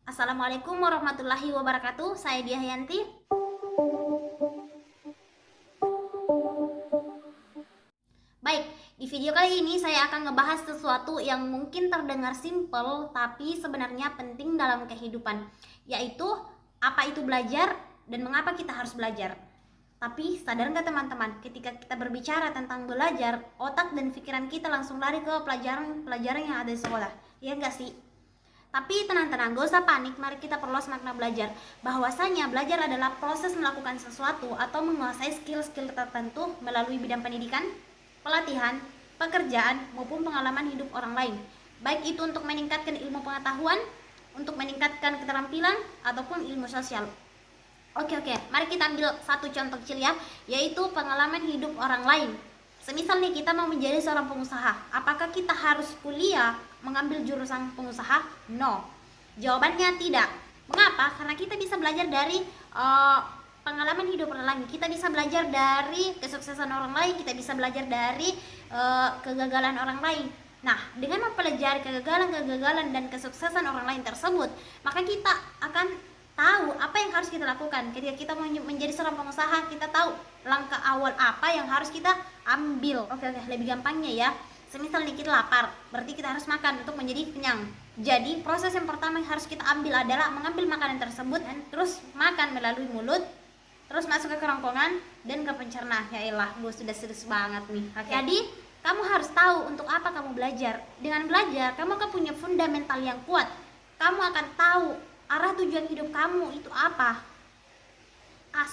Assalamualaikum warahmatullahi wabarakatuh. Saya Diahyanti. Baik, di video kali ini saya akan ngebahas sesuatu yang mungkin terdengar simpel tapi sebenarnya penting dalam kehidupan, yaitu apa itu belajar dan mengapa kita harus belajar. Tapi sadar nggak teman-teman, ketika kita berbicara tentang belajar, otak dan pikiran kita langsung lari ke pelajaran yang ada di sekolah. Ya nggak sih? Tapi tenang-tenang, gak usah panik, mari kita perluas makna belajar. Bahwasanya belajar adalah proses melakukan sesuatu atau menguasai skill-skill tertentu melalui bidang pendidikan, pelatihan, pekerjaan, maupun pengalaman hidup orang lain. Baik itu untuk meningkatkan ilmu pengetahuan, untuk meningkatkan keterampilan, ataupun ilmu sosial. Oke, mari kita ambil satu contoh kecil ya, yaitu pengalaman hidup orang lain. Semisal nih kita mau menjadi seorang pengusaha, apakah kita harus kuliah mengambil jurusan pengusaha? No. Jawabannya tidak. Mengapa? Karena kita bisa belajar dari pengalaman hidup orang lain. Kita bisa belajar dari kesuksesan orang lain, kita bisa belajar dari kegagalan orang lain. Nah, dengan mempelajari kegagalan dan kesuksesan orang lain tersebut, maka kita akan tahu apa yang harus kita lakukan. Ketika kita mau menjadi seorang pengusaha, kita tahu langkah awal apa yang harus kita ambil. Oke, lebih gampangnya ya. Semisal nih kita lapar, berarti kita harus makan untuk menjadi kenyang. Jadi proses yang pertama yang harus kita ambil adalah mengambil makanan tersebut dan terus makan melalui mulut, terus masuk ke kerongkongan dan ke pencerna. Ya elah, gue sudah serius banget nih. Jadi kamu harus tahu untuk apa kamu belajar. Dengan belajar, kamu akan punya fundamental yang kuat. Kamu akan tahu arah tujuan hidup kamu itu apa.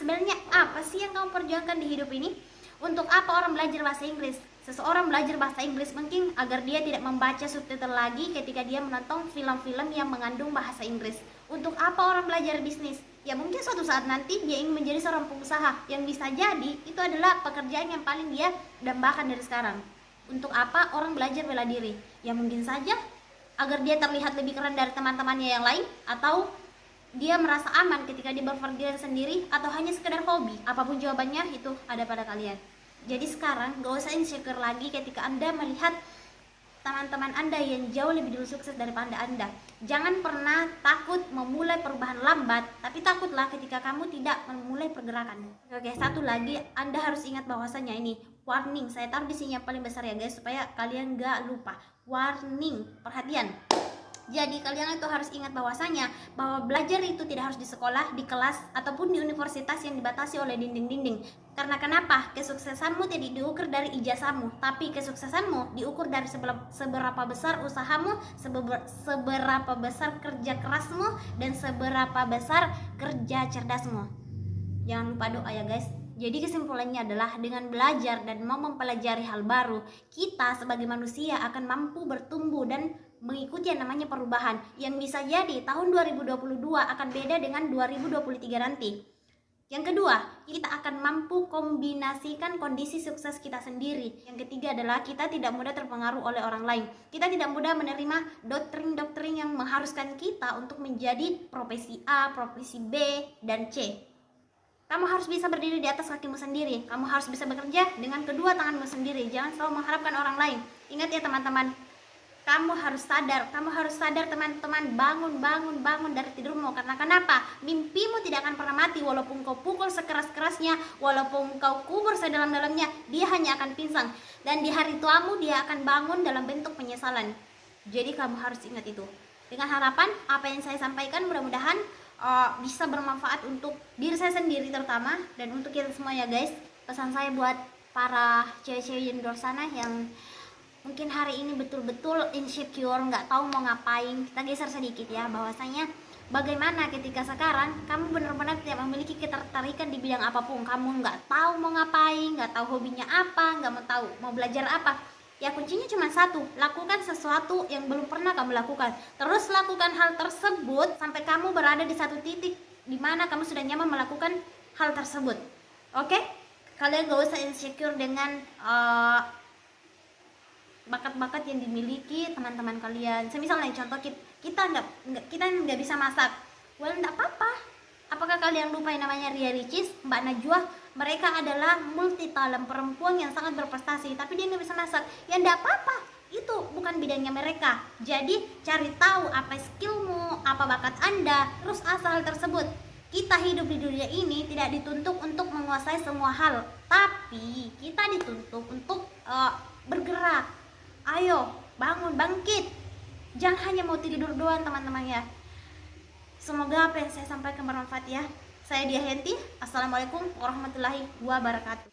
Sebenarnya apa sih yang kamu perjuangkan di hidup ini? Untuk apa orang belajar bahasa Inggris? Seseorang belajar bahasa Inggris mungkin agar dia tidak membaca subtitle lagi ketika dia menonton film-film yang mengandung bahasa Inggris. Untuk apa orang belajar bisnis? Ya mungkin suatu saat nanti dia ingin menjadi seorang pengusaha, yang bisa jadi itu adalah pekerjaan yang paling dia dambakan dari sekarang. Untuk apa orang belajar bela diri? Ya mungkin saja agar dia terlihat lebih keren dari teman-temannya yang lain, atau dia merasa aman ketika dia berpergian sendiri, atau hanya sekedar hobi. Apapun jawabannya itu ada pada kalian. Jadi sekarang gak usah insecure lagi ketika Anda melihat teman-teman Anda yang jauh lebih dulu sukses daripada Anda. Jangan pernah takut memulai perubahan lambat, tapi takutlah ketika kamu tidak memulai pergerakan. Oke, satu lagi Anda harus ingat bahwasanya ini warning, saya taruh di sini yang paling besar ya guys, supaya kalian gak lupa. Warning, perhatian. Jadi kalian itu harus ingat bahwasanya bahwa belajar itu tidak harus di sekolah, di kelas, ataupun di universitas yang dibatasi oleh dinding-dinding. Karena kenapa? Kesuksesanmu tidak diukur dari ijazahmu, tapi kesuksesanmu diukur dari seberapa besar usahamu, seberapa besar kerja kerasmu, dan seberapa besar kerja cerdasmu. Jangan lupa doa ya guys. Jadi kesimpulannya adalah dengan belajar dan mau mempelajari hal baru, kita sebagai manusia akan mampu bertumbuh dan mengikuti yang namanya perubahan, yang bisa jadi tahun 2022 akan beda dengan 2023 nanti. Yang kedua, kita akan mampu kombinasikan kondisi sukses kita sendiri. Yang ketiga adalah kita tidak mudah terpengaruh oleh orang lain. Kita tidak mudah menerima doktrin-doktrin yang mengharuskan kita untuk menjadi profesi A, profesi B, dan C. Kamu harus bisa berdiri di atas kakimu sendiri. Kamu harus bisa bekerja dengan kedua tanganmu sendiri. Jangan selalu mengharapkan orang lain. Ingat ya teman-teman, kamu harus sadar teman-teman, bangun dari tidurmu. Karena kenapa? Mimpimu tidak akan pernah mati. Walaupun kau pukul sekeras-kerasnya, walaupun kau kubur sedalam-dalamnya, dia hanya akan pingsan. Dan di hari tuamu dia akan bangun dalam bentuk penyesalan. Jadi kamu harus ingat itu. Dengan harapan apa yang saya sampaikan mudah-mudahan bisa bermanfaat untuk diri saya sendiri terutama, dan untuk kita semua ya guys. Pesan saya buat para cewek-cewek di luar sana yang mungkin hari ini betul-betul insecure, nggak tahu mau ngapain, kita geser sedikit ya, bahwasanya bagaimana ketika sekarang kamu benar-benar tidak memiliki ketertarikan di bidang apapun, kamu nggak tahu mau ngapain, nggak tahu hobinya apa, nggak mau tahu mau belajar apa. Ya kuncinya cuma satu, lakukan sesuatu yang belum pernah kamu lakukan. Terus lakukan hal tersebut sampai kamu berada di satu titik di mana kamu sudah nyaman melakukan hal tersebut. Oke? Kalian gak usah insecure dengan bakat-bakat yang dimiliki teman-teman kalian. Misalnya contoh kita nggak bisa masak. Well, nggak apa-apa. Apakah kalian lupa yang namanya Ria Ricis, Mbak Najwa? Mereka adalah multi talent, perempuan yang sangat berprestasi, tapi dia nggak bisa masak. Ya nggak apa-apa. itu bukan bidangnya mereka. Jadi cari tahu apa skillmu, apa bakat Anda, terus asal tersebut. Kita hidup di dunia ini tidak dituntut untuk menguasai semua hal, tapi kita dituntut untuk bergerak. Ayo bangun, bangkit, jangan hanya mau tidur doang teman-teman ya. Semoga apa yang saya sampaikan bermanfaat ya. Saya Dia Henti. Assalamualaikum warahmatullahi wabarakatuh.